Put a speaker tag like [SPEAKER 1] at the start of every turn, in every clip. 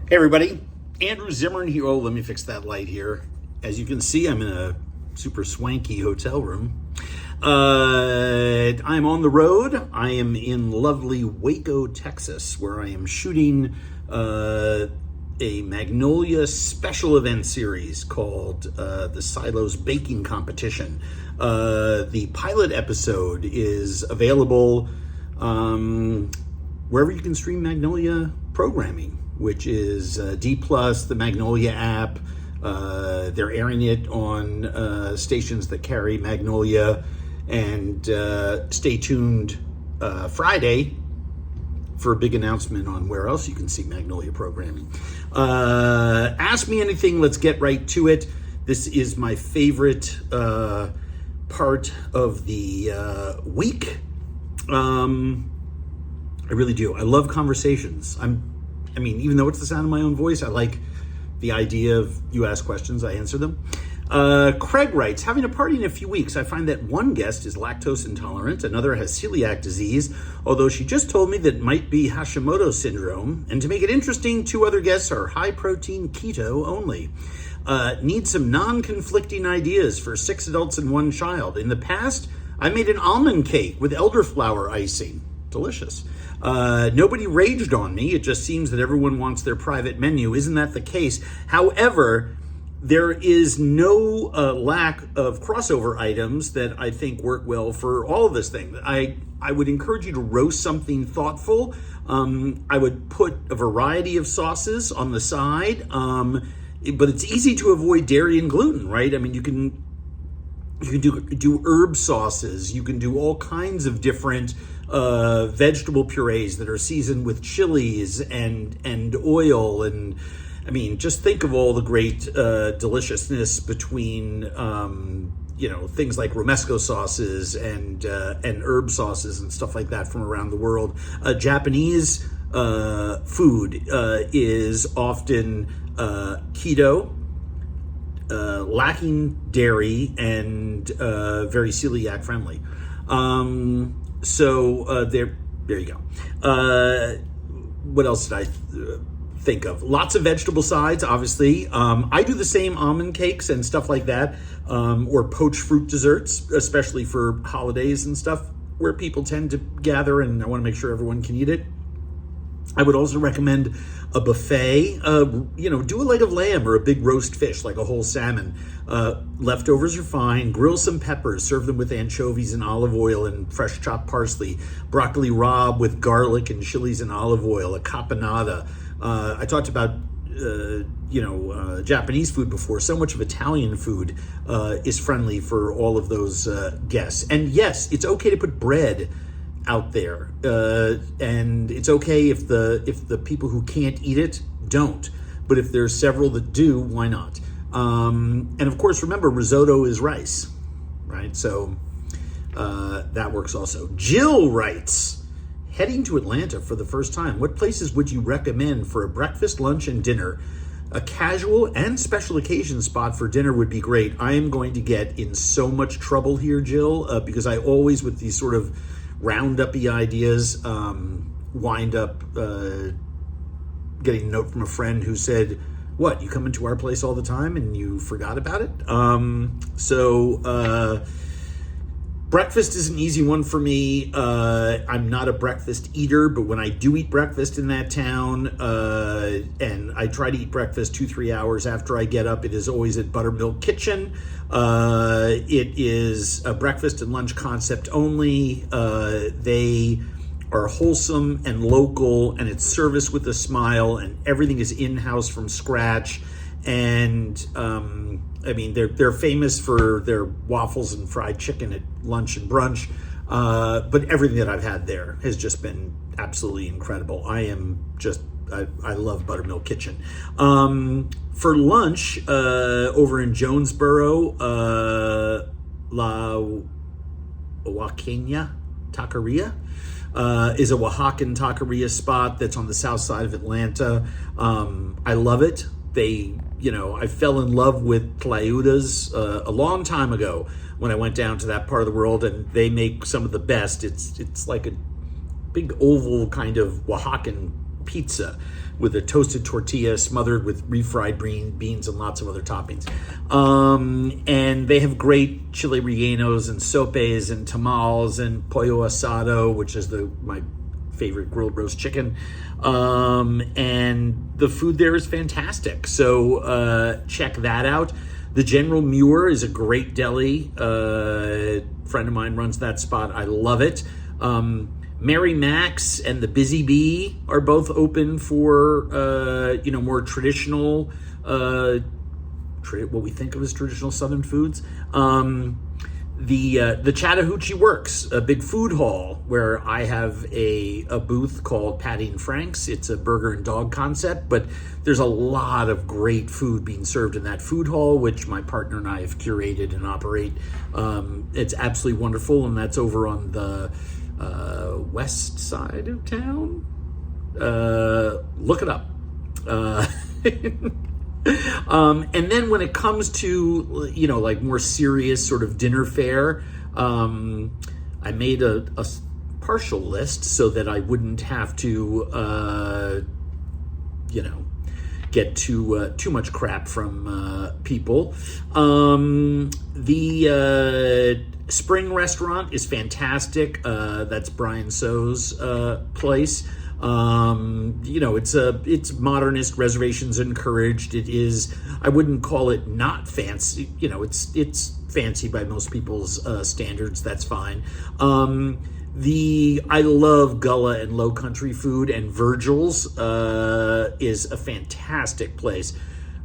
[SPEAKER 1] Hey everybody, Andrew Zimmern here. Oh, let me fix that light here. As you can see, I'm in a super swanky hotel room. I'm on the road. I am in lovely Waco, Texas, where I am shooting a Magnolia special event series called the Silos Baking Competition. The pilot episode is available wherever you can stream Magnolia programming, which is D+, the Magnolia app. They're airing it on stations that carry Magnolia. And stay tuned Friday for a big announcement on where else you can see Magnolia programming. Ask me anything. Let's get right to it. This is my favorite part of the week. I really do. I love conversations. I mean, even though it's the sound of my own voice, I like the idea of you ask questions, I answer them. Craig writes, having a party in a few weeks. I find that one guest is lactose intolerant, another has celiac disease, although she just told me that it might be Hashimoto syndrome. And to make it interesting, two other guests are high protein keto only. Need some non-conflicting ideas for 6 adults and 1 child. In the past, I made an almond cake with elderflower icing. Delicious. Nobody raged on me. It just seems that everyone wants their private menu. Isn't that the case? However, there is no lack of crossover items that I think work well for all of this thing. I would encourage you to roast something thoughtful. I would put a variety of sauces on the side, but it's easy to avoid dairy and gluten, right? I mean, you can do herb sauces. You can do all kinds of different vegetable purees that are seasoned with chilies and oil. And I mean, just think of all the great deliciousness between things like romesco sauces and herb sauces and stuff like that from around the world. Japanese food is often keto, lacking dairy, and very celiac friendly. So there you go. What else did I think of? Lots of vegetable sides, obviously. I do the same almond cakes and stuff like that, or poached fruit desserts, especially for holidays and stuff where people tend to gather, and I want to make sure everyone can eat it. I would also recommend a buffet. Do a leg of lamb or a big roast fish, like a whole salmon. Leftovers are fine. Grill some peppers. Serve them with anchovies and olive oil and fresh chopped parsley. Broccoli rabe with garlic and chilies and olive oil. A caponata. I talked about Japanese food before. So much of Italian food is friendly for all of those guests. And yes, it's okay to put bread out there, and it's okay if the people who can't eat it don't, but if there's several that do, why not? And of course, remember, risotto is rice, right? So that works also. Jill writes, heading to Atlanta for the first time, what places would you recommend for a breakfast, lunch, and dinner? A casual and special occasion spot for dinner would be great. I am going to get in so much trouble here, Jill, because I always, with these sort of round-up-y ideas, wind up getting a note from a friend who said, what, you come into our place all the time and you forgot about it? Breakfast is an easy one for me. I'm not a breakfast eater, but when I do eat breakfast in that town, and I try to eat breakfast 2-3 hours after I get up, it is always at Buttermilk Kitchen. It is a breakfast and lunch concept only. They are wholesome and local, and it's service with a smile, and everything is in-house from scratch. And they're famous for their waffles and fried chicken at lunch and brunch, but everything that I've had there has just been absolutely incredible. I love Buttermilk Kitchen. For lunch, over in Jonesboro, La Oaxaqueña Taqueria is a Oaxacan taqueria spot that's on the south side of Atlanta. I love it. I fell in love with tlayudas a long time ago when I went down to that part of the world, and they make some of the best. It's like a big oval kind of Oaxacan pizza with a toasted tortilla smothered with refried beans and lots of other toppings. And they have great chile rellenos and sopes and tamales and pollo asado, which is my favorite grilled roast chicken. And the food there is fantastic. So check that out. The General Muir is a great deli. Friend of mine runs that spot. I love it. Mary Mac's and the Busy Bee are both open for more traditional, what we think of as traditional Southern foods. The Chattahoochee Works, a big food hall where I have a booth called Patty and Frank's. It's a burger and dog concept, but there's a lot of great food being served in that food hall, which my partner and I have curated and operate. It's absolutely wonderful, and that's over on the west side of town. Look it up. And then when it comes to, like more serious sort of dinner fare, I made a partial list so that I wouldn't have to, get too much crap from people. The Spring Restaurant is fantastic. That's Brian So's place. It's modernist, reservations encouraged. It is, I wouldn't call it not fancy. It's fancy by most people's standards. That's fine. I love Gullah and Low Country food, and Virgil's is a fantastic place.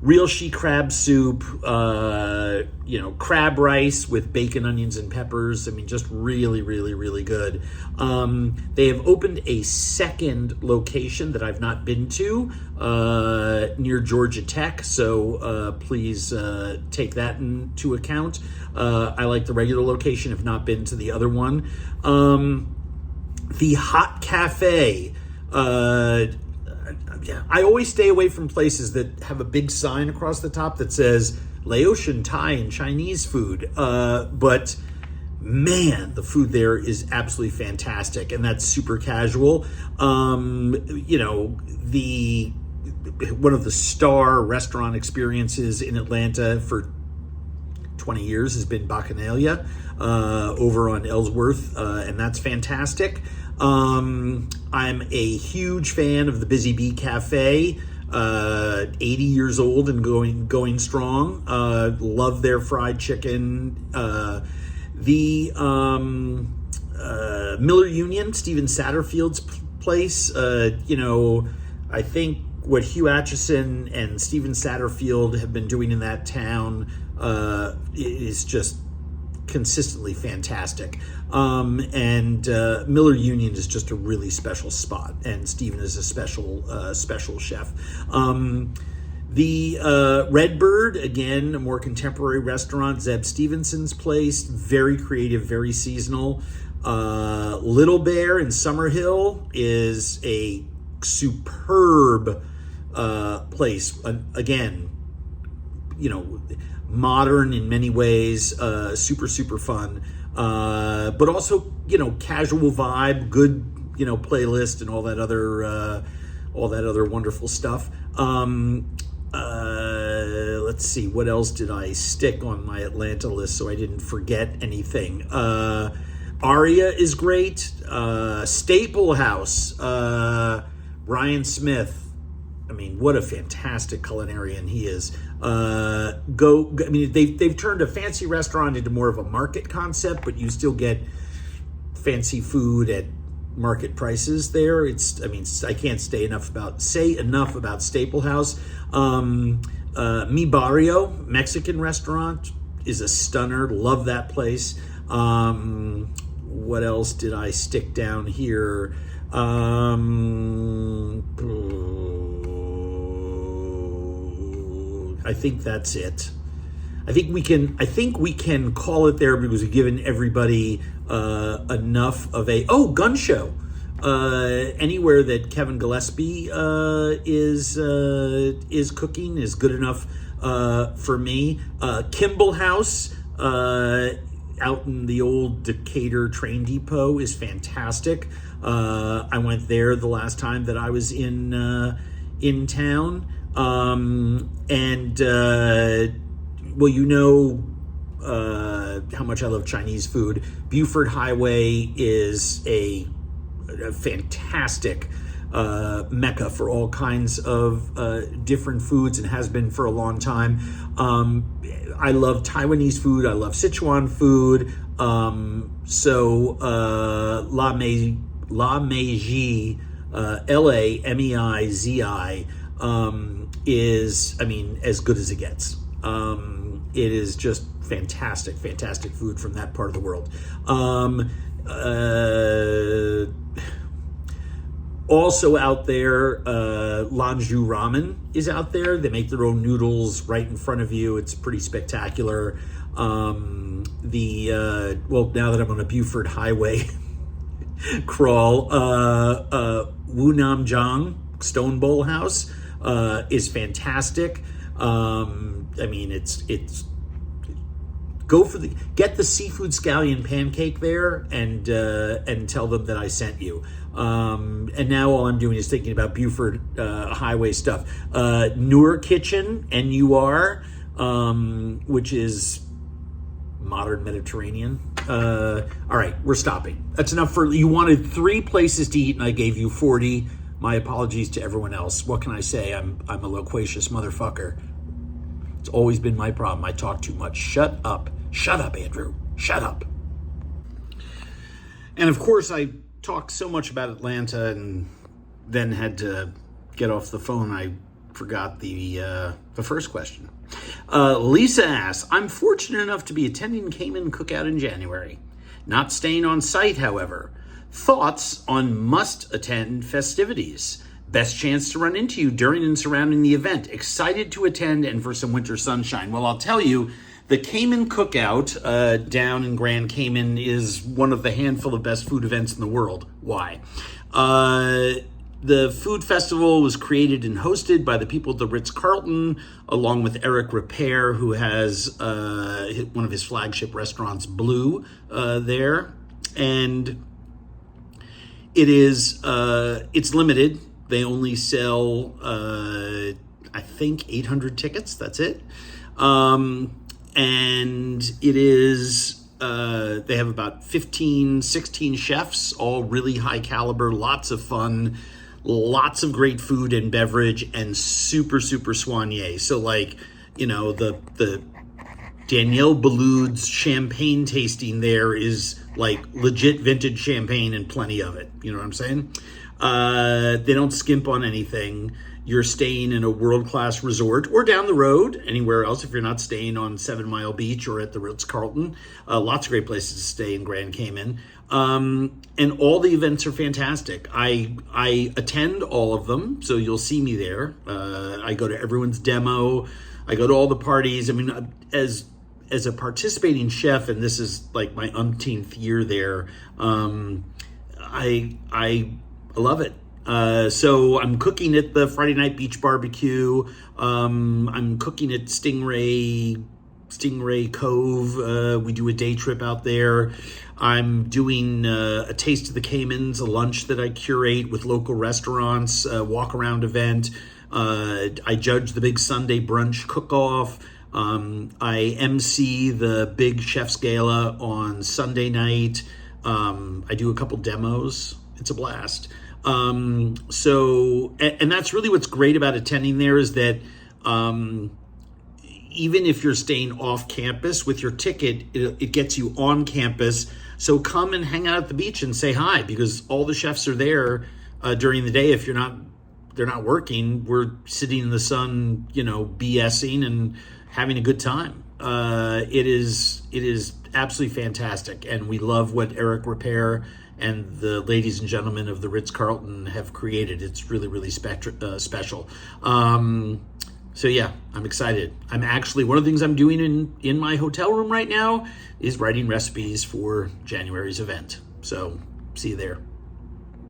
[SPEAKER 1] Real she crab soup, crab rice with bacon, onions, and peppers. I mean, just really, really, really good. They have opened a second location that I've not been to near Georgia Tech, so please take that into account. I like the regular location, have not been to the other one. The Hot Cafe. I always stay away from places that have a big sign across the top that says Laotian, Thai, and Chinese food. But man, the food there is absolutely fantastic, and that's super casual. One of the star restaurant experiences in Atlanta for 20 years has been Bacchanalia over on Ellsworth, and that's fantastic. I'm a huge fan of the Busy Bee Cafe, 80 years old and going strong. Love their fried chicken. The Miller Union, Stephen Satterfield's place, I think what Hugh Atchison and Stephen Satterfield have been doing in that town is just consistently fantastic. And Miller Union is just a really special spot, and Stephen is a special chef. The Redbird, again, a more contemporary restaurant, Zeb Stevenson's place, very creative, very seasonal. Little Bear in Summerhill is a superb place. Again, modern in many ways, super fun, but also casual vibe, good playlist, and all that other wonderful stuff. Let's see, what else did I stick on my Atlanta list so I didn't forget anything? Aria is great. Staple House, Ryan Smith. I mean, what a fantastic culinarian he is. They've turned a fancy restaurant into more of a market concept, but you still get fancy food at market prices there. I can't say enough about Staple House. Mi Barrio, Mexican restaurant, is a stunner. Love that place. What else did I stick down here? I think that's it. I think we can call it there because we've given everybody enough of gun show. Anywhere that Kevin Gillespie is cooking is good enough for me. Kimball House out in the old Decatur train depot is fantastic. I went there the last time that I was in town. Well, you know how much I love Chinese food. Buford Highway is a fantastic mecca for all kinds of different foods, and has been for a long time. I love Taiwanese food. I love Sichuan food. La Meiji, Lameizi, is, I mean, as good as it gets. It is just fantastic food from that part of the world. Also out there, Lanju Ramen is out there. They make their own noodles right in front of you. It's pretty spectacular. Well, now that I'm on a Buford Highway crawl, Wunamjiang Stone Bowl House is fantastic. I mean, it's get the seafood scallion pancake there and tell them that I sent you. And now all I'm doing is thinking about Buford Highway stuff. Nur Kitchen, NUR, which is modern Mediterranean. All right, we're stopping. That's enough for you. Wanted 3 places to eat, and I gave you 40. My apologies to everyone else. What can I say? I'm a loquacious motherfucker. It's always been my problem. I talk too much. Shut up. Shut up, Andrew. Shut up. And of course, I talked so much about Atlanta and then had to get off the phone. I forgot the first question. Lisa asks, I'm fortunate enough to be attending Cayman Cookout in January. Not staying on site, however. Thoughts on must-attend festivities? Best chance to run into you during and surrounding the event. Excited to attend and for some winter sunshine. Well, I'll tell you, the Cayman Cookout down in Grand Cayman is one of the handful of best food events in the world. Why? The food festival was created and hosted by the people at the Ritz-Carlton, along with Eric Repair, who has one of his flagship restaurants, Blue, there. And it's limited. They only sell, I think, 800 tickets. That's it. And it is, they have about 15, 16 chefs, all really high caliber, lots of fun, lots of great food and beverage, and super, super soigné. So like, you know, the Danielle Boulud's champagne tasting there is like legit vintage champagne and plenty of it. You know what I'm saying? They don't skimp on anything. You're staying in a world-class resort or down the road, anywhere else if you're not staying on 7 Mile Beach or at the Ritz-Carlton. Lots of great places to stay in Grand Cayman. And all the events are fantastic. I attend all of them, so you'll see me there. I go to everyone's demo. I go to all the parties. I mean, as a participating chef, and this is like my umpteenth year there, I love it. So I'm cooking at the Friday Night Beach Barbecue. I'm cooking at Stingray Cove. We do a day trip out there. I'm doing a Taste of the Caymans, a lunch that I curate with local restaurants, a walk-around event. I judge the big Sunday brunch cook-off. I MC the big Chef's Gala on Sunday night. I do a couple demos. It's a blast. And that's really what's great about attending there is that even if you're staying off campus with your ticket, it gets you on campus. So come and hang out at the beach and say hi, because all the chefs are there during the day. If they're not working, we're sitting in the sun, you know, BSing and having a good time. It is absolutely fantastic, and we love what Eric Repair and the ladies and gentlemen of the Ritz-Carlton have created. It's really, really special. So yeah, I'm excited. I'm actually, one of the things I'm doing in my hotel room right now is writing recipes for January's event. So see you there.